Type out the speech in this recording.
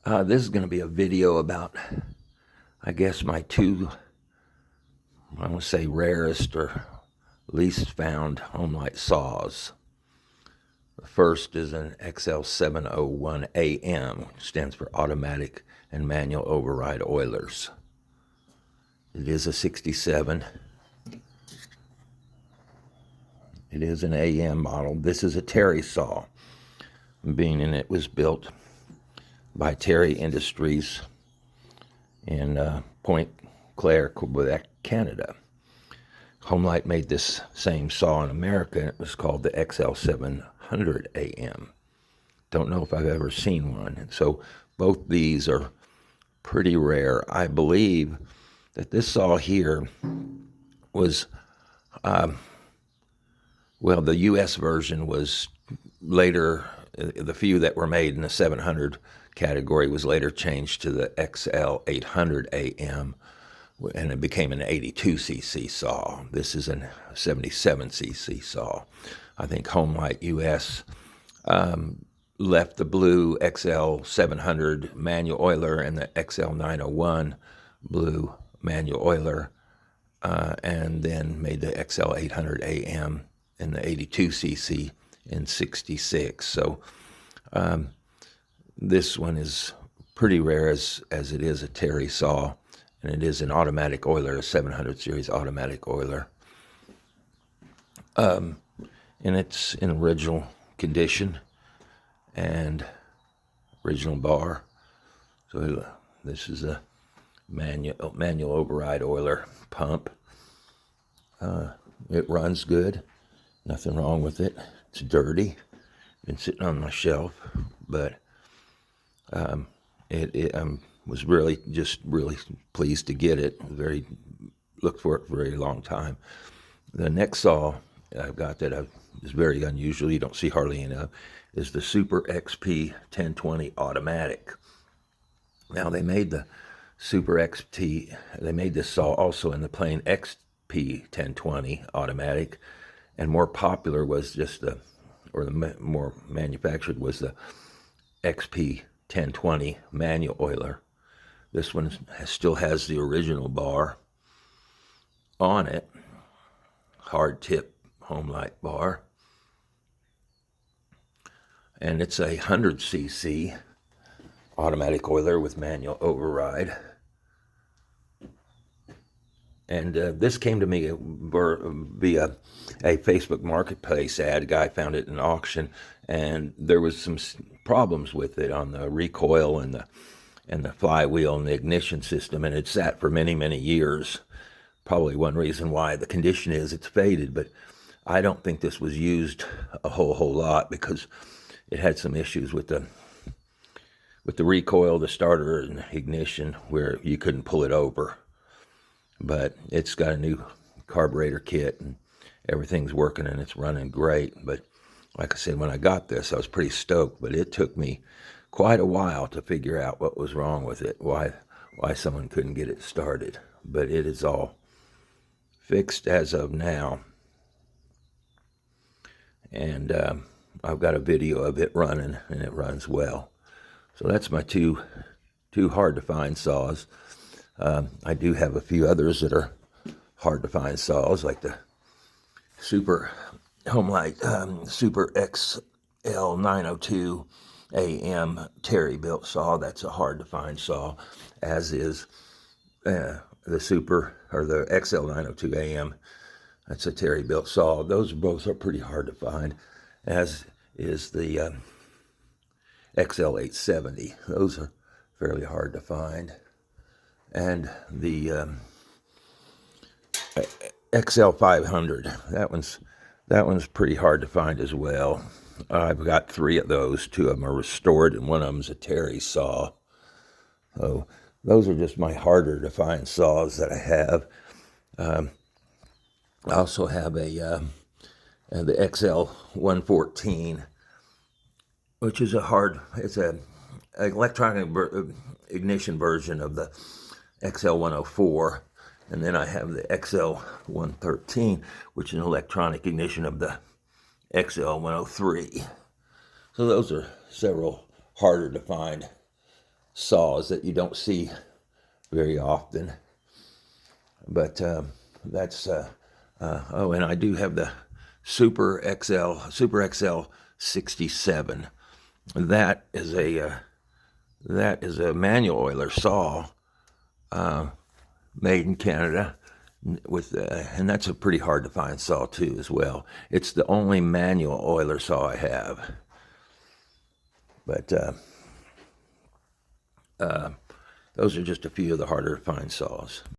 This is going to be a video about, I guess, my two, I want to say, rarest or least found Homelite saws. The first is an XL701AM, which stands for Automatic and Manual Override Oilers. It is a 67. It is an AM model. This is a Terry saw, being it was built by Terry Industries in Point Claire, Quebec, Canada. Homelite made this same saw in America, and it was called the XL700AM. Don't know if I've ever seen one. So both these are pretty rare. I believe that this saw here was, well, the U.S. version was later, the few that were made in the 700 category was later changed to the XL800AM, and it became an 82cc saw. This is a 77cc saw. I think Homelite US left the blue XL700 manual oiler and the XL901 blue manual oiler, and then made the XL800AM and the 82cc in 66. So this one is pretty rare as it is a Terry saw, and it is an automatic oiler, a 700 series automatic oiler. And it's in original condition and original bar. So this is a manual override oiler pump. It runs good. Nothing wrong with it. It's dirty. Been sitting on my shelf, but was really pleased to get it. Looked for it for a very long time. The next saw I've got that is very unusual, you don't see hardly any of, is the Super XP1020 Automatic. Now they made the Super XP, they made this saw also in the plain XP1020 Automatic, and more popular was just the more manufactured was the XP1020 manual oiler. This one still has the original bar on it, hard tip Homelite bar, and it's a 100cc automatic oiler with manual override. And this came to me via a Facebook Marketplace ad. A guy found it in an auction, and there was some problems with it on the recoil and the flywheel and the ignition system, and it sat for many, many years. Probably one reason why the condition is it's faded, but I don't think this was used a whole lot, because it had some issues with the recoil, the starter, and the ignition, where you couldn't pull it over. But it's got a new carburetor kit and everything's working and it's running great. But like I said, when I got this, I was pretty stoked, but it took me quite a while to figure out what was wrong with it, why someone couldn't get it started. But it is all fixed as of now. And I've got a video of it running, and it runs well. So that's my two hard to find saws. I do have a few others that are hard to find saws, like the Homelite Super XL902AM Terry built saw. That's a hard to find saw, as is the Super, or the XL902AM. That's a Terry built saw. Those both are pretty hard to find, as is the XL870. Those are fairly hard to find. And the XL500, that one's pretty hard to find as well. I've got 3 of those. 2 of them are restored, and one of them's a Terry saw. So those are just my harder to find saws that I have. I also have the XL114, which is it's an electronic ignition version of the XL104, and then I have the XL113, which is an electronic ignition of the XL103. So those are several harder to find saws that you don't see very often. But that's oh, and I do have the Super XL67. That is a manual oiler saw made in Canada, and that's a pretty hard to find saw too as well. It's the only manual oiler saw I have. But those are just a few of the harder to find saws.